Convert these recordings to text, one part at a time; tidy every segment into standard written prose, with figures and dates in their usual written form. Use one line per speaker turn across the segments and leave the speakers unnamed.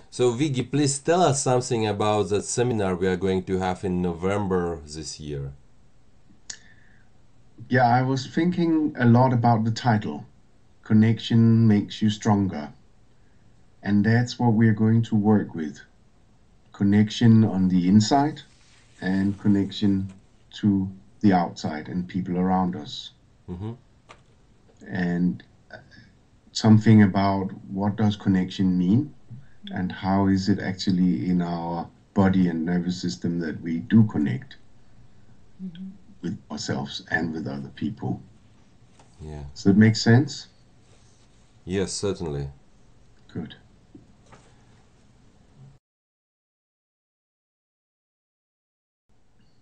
So Vigy, please tell us something about that seminar we are going to have in November this year.
Yeah, I was thinking a lot about the title, Connection Makes You Stronger. And that's what we're going to work with. Connection on the inside and connection to the outside and people around us.
Mm-hmm.
And something about what does connection mean and how is it actually in our body and nervous system that we do connect with ourselves and with other people.
Yeah.
Does that make sense?
Yes, certainly.
Good.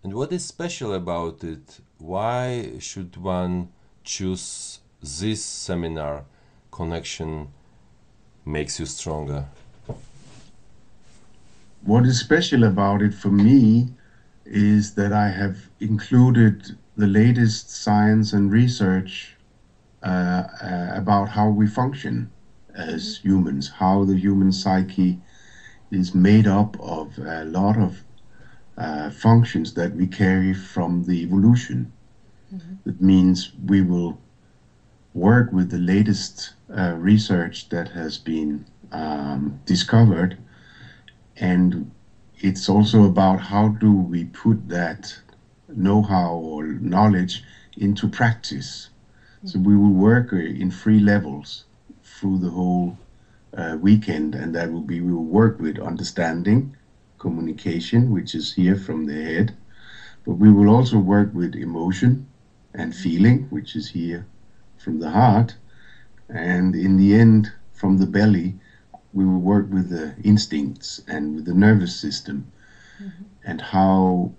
And what is special about it? Why should one choose this seminar, Connection Makes You Stronger?
What is special about it for me is that I have included the latest science and research about how we function as humans, how the human psyche is made up of a lot of functions that we carry from the evolution. That means we will work with the latest research that has been discovered, and it's also about how do we put that know-how or knowledge into practice. So we will work in 3 levels through the whole weekend, and that will be, we will work with understanding, communication, which is here from the head, but we will also work with emotion and feeling, which is here from the heart, and in the end, from the belly, we will work with the instincts and with the nervous system, and how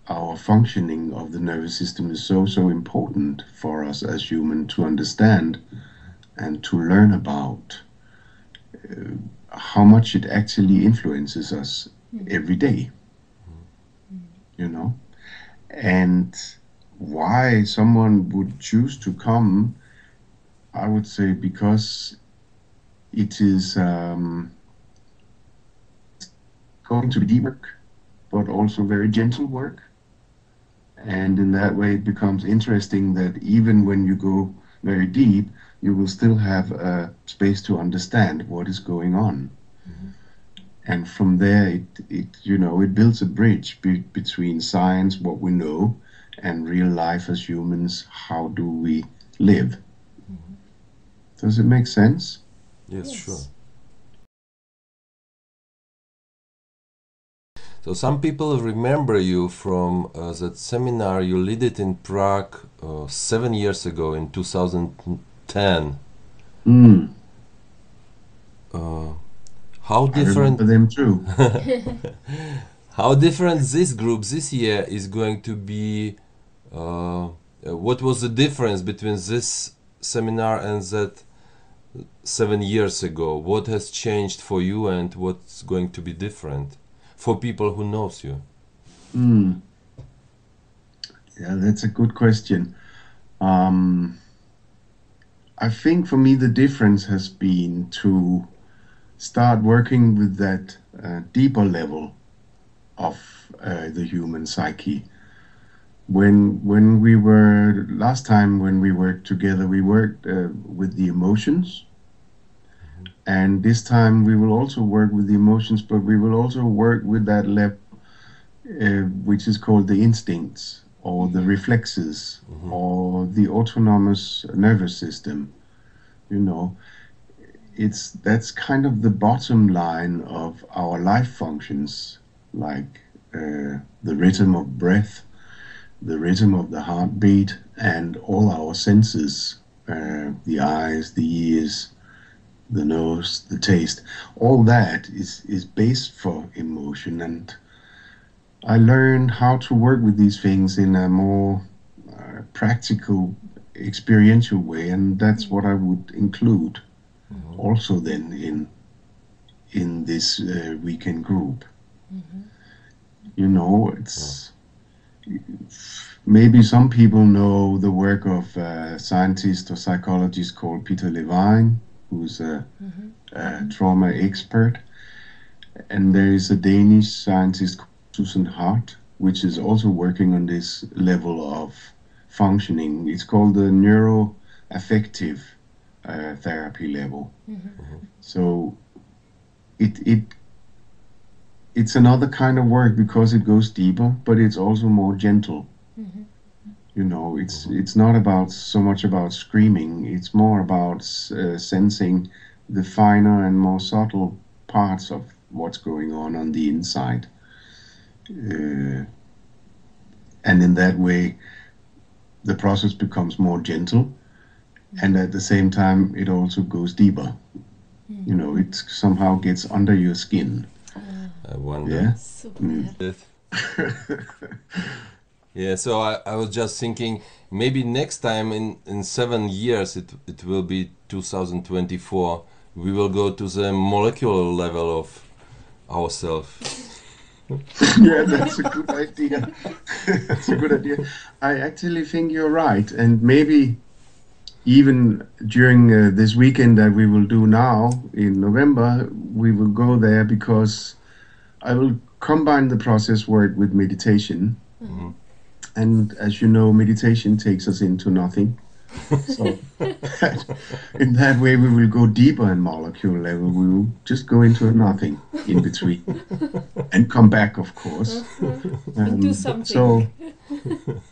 our functioning of the nervous system is so important for us as humans to understand and to learn about how much it actually influences us every day, you know. And why someone would choose to come, I would say because it is going to be deep work, but also very gentle work. And in that way, it becomes interesting that even when you go very deep, you will still have a space to understand what is going on. And from there, it builds a bridge between science, what we know, and real life as humans. How do we live? Does it make sense?
Yes, sure. So some people remember you from that seminar you led it in Prague 7 years ago in 2010. How different?
I remember them too.
How different this group this year is going to be? What was the difference between this seminar and that 7 years ago? What has changed for you, and what's going to be different for people who knows you?
Yeah, that's a good question. I think for me the difference has been to start working with that deeper level of the human psyche. When we were last time when we worked together, we worked with the emotions, and this time we will also work with the emotions, but we will also work with that level which is called the instincts or the reflexes or the autonomous nervous system. You know, that's kind of the bottom line of our life functions, like the rhythm of breath, the rhythm of the heartbeat, and all our senses, the eyes, the ears, the nose, the taste. All that is based for emotion, and I learned how to work with these things in a more practical, experiential way, and that's what I would include also then in this weekend group. You know, it's maybe some people know the work of a scientist or psychologist called Peter Levine, who's a trauma expert, And there is a Danish scientist called Susan Hart, which is also working on this level of functioning. It's called the neuroaffective therapy level. So it's another kind of work because it goes deeper, but it's also more gentle. You know, it's not about so much about screaming. It's more about sensing the finer and more subtle parts of what's going on the inside. And in that way, the process becomes more gentle, and at the same time, it also goes deeper. You know, it somehow gets under your skin.
I wonder.
Yeah.
Super.
Yeah, so I was just thinking maybe next time in 7 years, it will be 2024, we will go to the molecular level of ourselves.
Yeah, that's a good idea. That's a good idea. I actually think you're right, and maybe even during this weekend that we will do now in November, we will go there because I will combine the process work with meditation. And as you know, meditation takes us into nothing. So in that way, we will go deeper in molecule level. We will just go into nothing in between and come back, of course.
And do something.
So,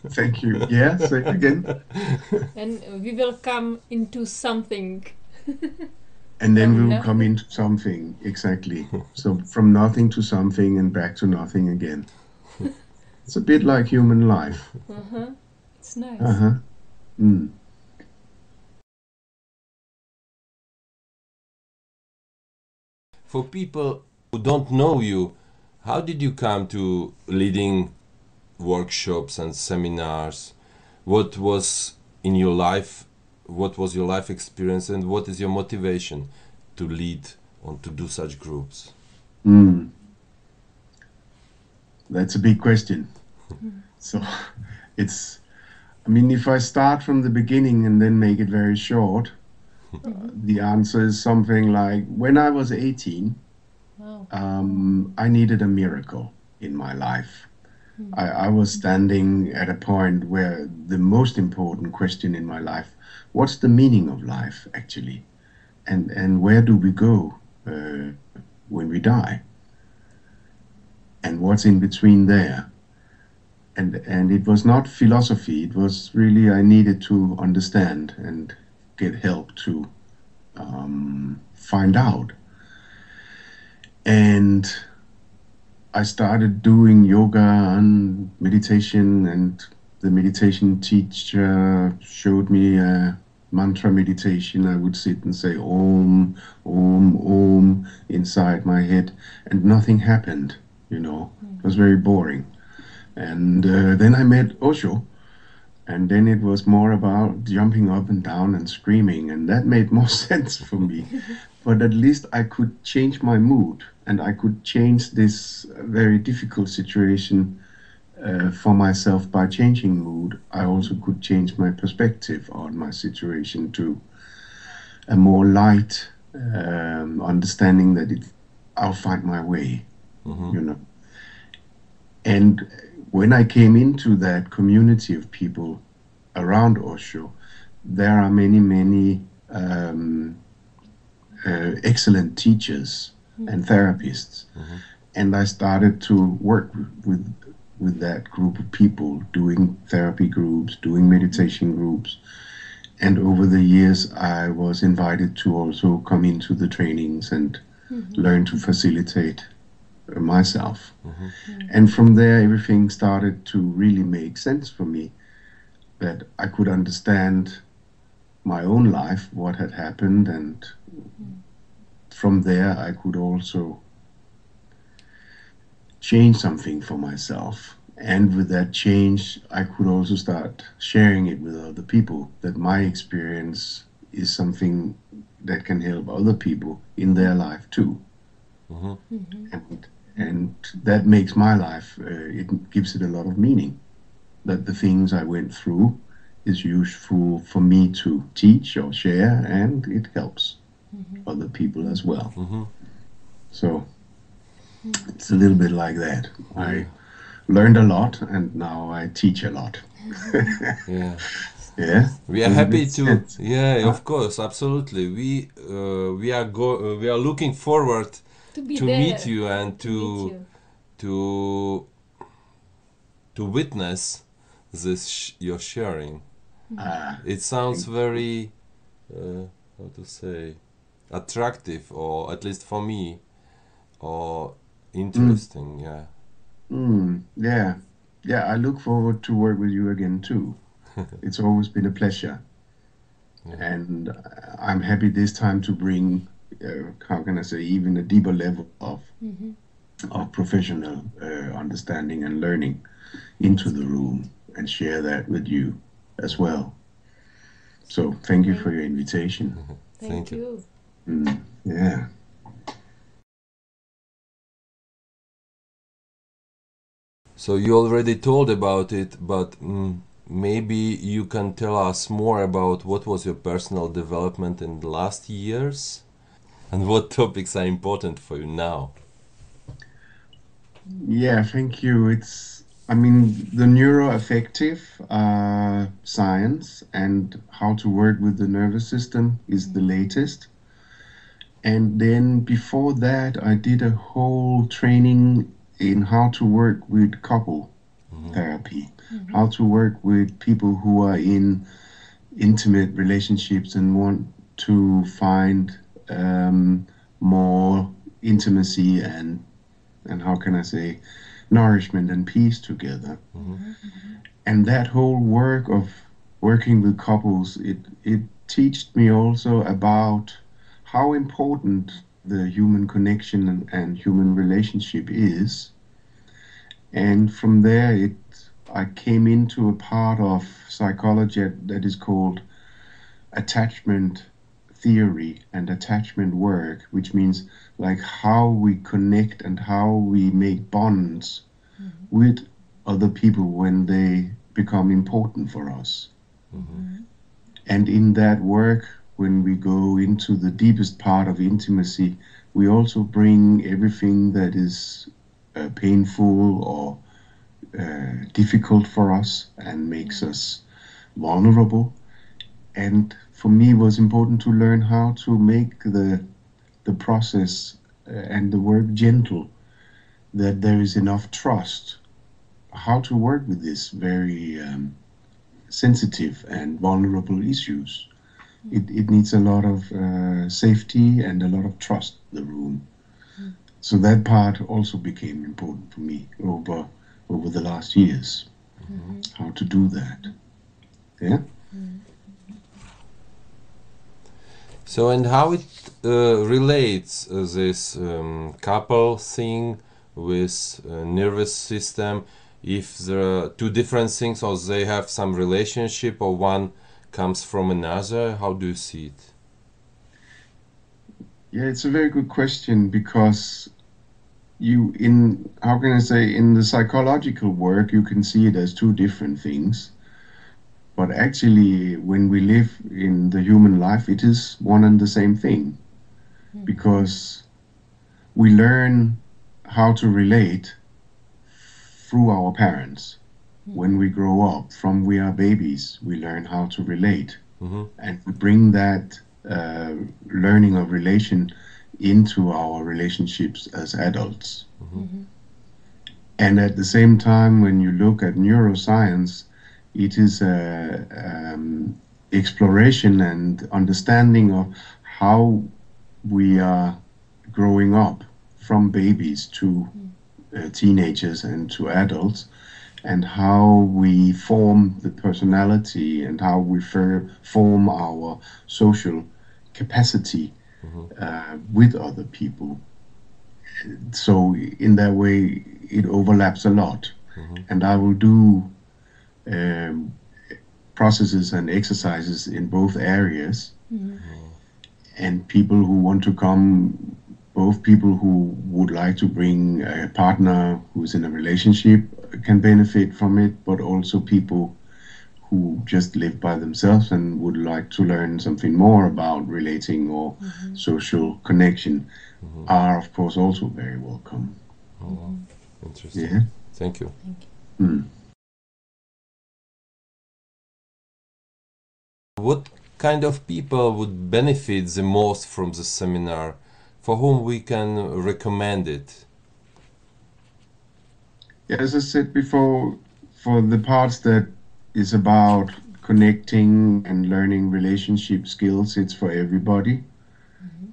thank you. Yeah, say it again.
And we will come into something.
And then we will
nothing.
come into something, exactly. So from nothing to something and back to nothing again. It's a bit like human life.
It's nice.
For people who don't know you, how did you come to leading workshops and seminars? What was in your life? What was your life experience, and what is your motivation to lead or to do such groups?
That's a big question. So it's, I mean, if I start from the beginning and then make it very short, the answer is something like, when I was 18,
Wow.
I needed a miracle in my life. I was standing at a point where the most important question in my life, what's the meaning of life actually? And where do we go when we die? And what's in between there? And it was not philosophy, it was really, I needed to understand and get help to find out. And I started doing yoga and meditation, and the meditation teacher showed me a mantra meditation. I would sit and say Om, Om, Om inside my head, and nothing happened, you know. It was very boring. And then I met Osho, and then it was more about jumping up and down and screaming, and that made more sense for me. But at least I could change my mood, and I could change this very difficult situation for myself by changing mood. I also could change my perspective on my situation to a more light understanding that I'll find my way, you know. And when I came into that community of people around Osho, there are many, many excellent teachers and therapists. And I started to work with that group of people, doing therapy groups, doing meditation groups. And over the years, I was invited to also come into the trainings and learn to facilitate myself. And from there, everything started to really make sense for me, that I could understand my own life, what had happened, and from there I could also change something for myself. And with that change, I could also start sharing it with other people, that my experience is something that can help other people in their life too. And that makes my life, it gives it a lot of meaning, that the things I went through is useful for me to teach or share, and it helps other people as well. So It's a little bit like that. I learned a lot, and now I teach a lot.
Yeah.
Yeah.
We are
Does it
happy
make
to.
sense?
Yeah,
Huh?
of course, absolutely. We are looking forward
To be
to
there.
meet you and
To meet you.
to to witness this your sharing.
Ah,
It sounds
thank you.
very how to say attractive, or at least for me, or interesting. Yeah.
Yeah. Yeah, I look forward to work with you again too. It's always been a pleasure.
Yeah.
And I'm happy this time to bring, how can I say, even a deeper level of professional understanding and learning into the room and share that with you as well. So thank you for your invitation.
Thank you.
Yeah.
So you already told about it, but maybe you can tell us more about what was your personal development in the last years, and what topics are important for you now.
Yeah, thank you. I mean, the neuroaffective science and how to work with the nervous system is the latest. And then before that, I did a whole training in how to work with couple therapy, how to work with people who are in intimate relationships and want to find more intimacy and how can I say, nourishment and peace together. And that whole work of working with couples, it taught me also about how important the human connection and human relationship is. And from there, I came into a part of psychology that is called attachment theory and attachment work, which means like how we connect and how we make bonds with other people when they become important for us. And in that work, when we go into the deepest part of intimacy, we also bring everything that is painful or difficult for us and makes us vulnerable. And for me, it was important to learn how to make the process and the work gentle, that there is enough trust, how to work with this very sensitive and vulnerable issues. It needs a lot of safety and a lot of trust in the room. So that part also became important for me over the last years, how to do that. Yeah.
So, and how it relates this couple thing with nervous system? If there are two different things, or they have some relationship, or one comes from another, how do you see it?
Yeah, it's a very good question, because how can I say, in the psychological work, you can see it as two different things. But actually, when we live in the human life, it is one and the same thing, because we learn how to relate through our parents. When we grow up, from we are babies, we learn how to relate. And we bring that learning of relation into our relationships as adults. And at the same time, when you look at neuroscience, it is exploration and understanding of how we are growing up from babies to teenagers and to adults, and how we form the personality and how we form our social capacity with other people. So in that way, it overlaps a lot. And I will do processes and exercises in both areas. And people who want to come, both people who would like to bring a partner who's in a relationship can benefit from it, but also people who just live by themselves and would like to learn something more about relating or social connection are, of course, also very welcome.
Oh, interesting.
Yeah.
Thank you.
Thank you.
Mm.
What kind of people would benefit the most from the seminar? For whom we can recommend it?
Yeah, as I said before, for the parts that is about connecting and learning relationship skills, it's for everybody.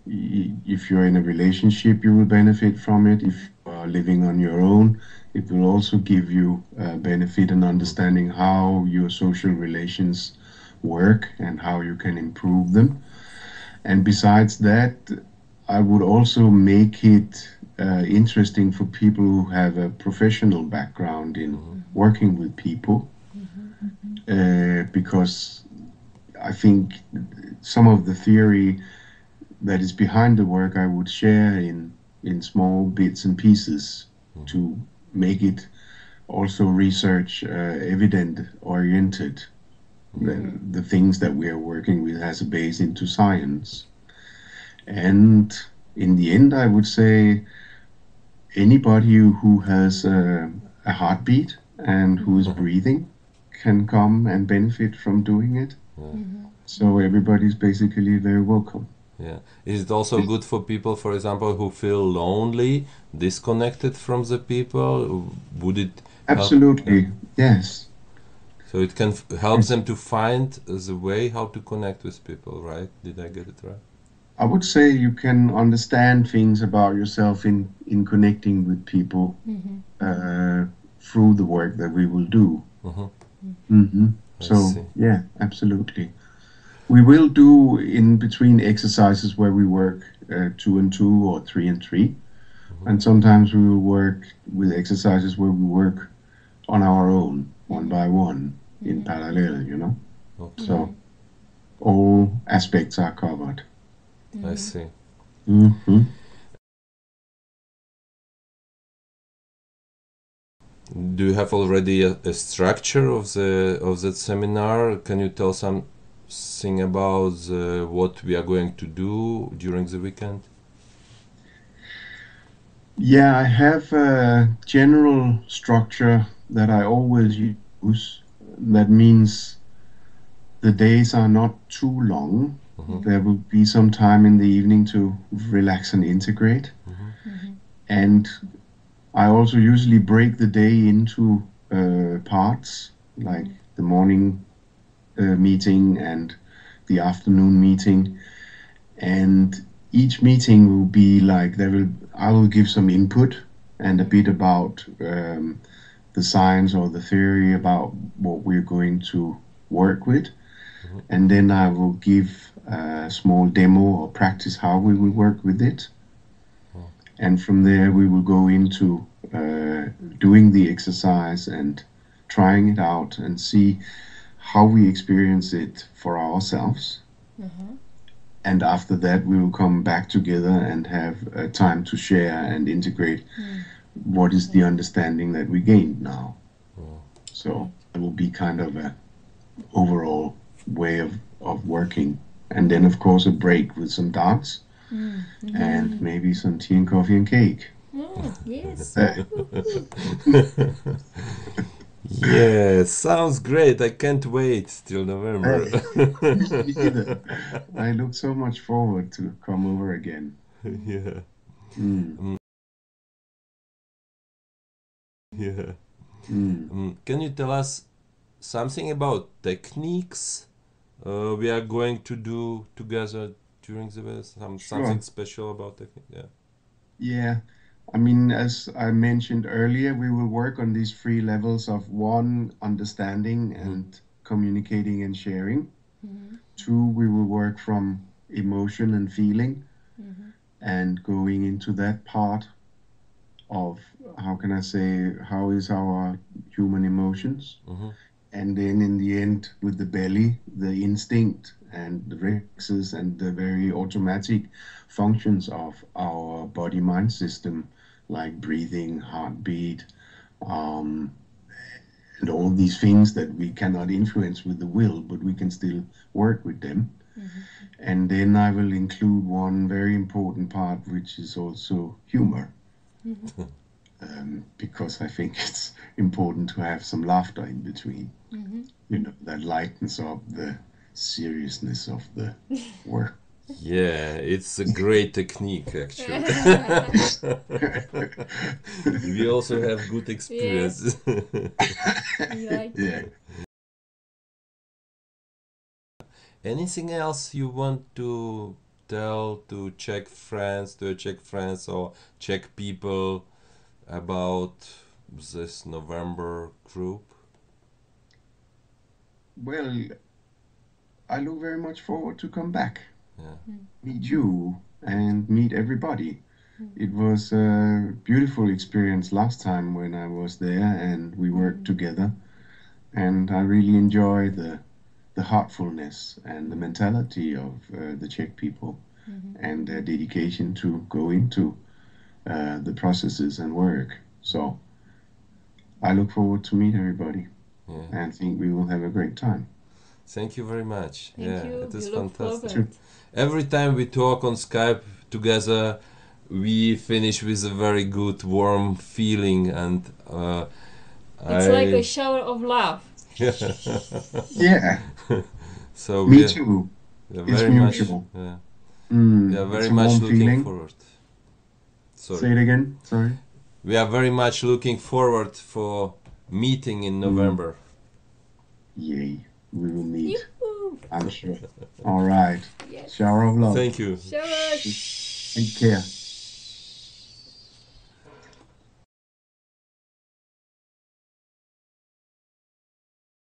If you're in a relationship, you will benefit from it. If you are living on your own, it will also give you benefit and understanding how your social relations work and how you can improve them. And besides that, I would also make it interesting for people who have a professional background in working with people, because I think some of the theory that is behind the work I would share in small bits and pieces to make it also research evident oriented. The things that we are working with has a base into science. And in the end, I would say anybody who has a heartbeat and who is breathing can come and benefit from doing it. So everybody's basically very welcome.
Yeah. Is it also good for people, for example, who feel lonely, disconnected from the people? Would it help?
Absolutely, yes.
So it can help
Yes.
them to find the way how to connect with people, right? Did I get it right?
I would say you can understand things about yourself in connecting with people through the work that we will do.
I
So,
see.
yeah, absolutely. We will do in between exercises where we work 2 and 2 or 3 and 3. And sometimes we will work with exercises where we work on our own, one by one, in parallel, you know.
Okay.
So all aspects are covered.
I see. Do you have already a structure of that seminar? Can you tell something about what we are going to do during the weekend?
Yeah, I have a general structure that I always use. That means the days are not too long. There will be some time in the evening to relax and integrate. And I also usually break the day into parts, like the morning meeting and the afternoon meeting. And each meeting will be like I will give some input and a bit about the science or the theory about what we're going to work with. And then I will give a small demo or practice how we will work with it. And from there we will go into doing the exercise and trying it out and see how we experience it for ourselves. And after that we will come back together and have time to share and integrate what is the understanding that we gained now. So it will be kind of a overall way of working. And then of course a break with some dance and maybe some tea and coffee and cake.
Yes.
Yeah, sounds great. I can't wait till November.
Me neither. I look so much forward to come over again.
Yeah. Yeah. Can you tell us something about techniques we are going to do together during the something special about technique? Yeah.
Yeah. I mean, as I mentioned earlier, we will work on these 3 levels of 1, understanding and communicating and sharing. 2, we will work from emotion and feeling and going into that part of, how can I say, how is our human emotions. And then in the end, with the belly, the instinct and the reflexes and the very automatic functions of our body-mind system, like breathing, heartbeat, and all these things that we cannot influence with the will, but we can still work with them. And then I will include one very important part, which is also humor. because I think it's important to have some laughter in between. You know, that lightens up the seriousness of the work.
Yeah, it's a great technique actually. We also have good experience.
Yeah.
Anything else you want to tell to Czech friends, or Czech people about this November group?
Well, I look very much forward to come back,
Yeah.
meet you, and meet everybody. It was a beautiful experience last time when I was there and we worked together, and I really enjoy the heartfulness and the mentality of the Czech people and their dedication to go into the processes and work. So I look forward to meet everybody and think we will have a great time.
Thank you very much.
Thank you.
It is
We look
fantastic.
forward.
Every time we talk on Skype together, we finish with a very good, warm feeling, and
It's like a shower of love.
Yeah,
So
me too.
we are
It's
very much,
mutual.
we are very
It's a
much
warm
looking
feeling.
forward.
Say
Sorry,
it again. Sorry.
we are very much looking forward for meeting in November.
Yay. We will meet.
Yoo-hoo.
I'm sure. All right.
Yes.
Shower of love.
Thank you.
Shower.
Take care.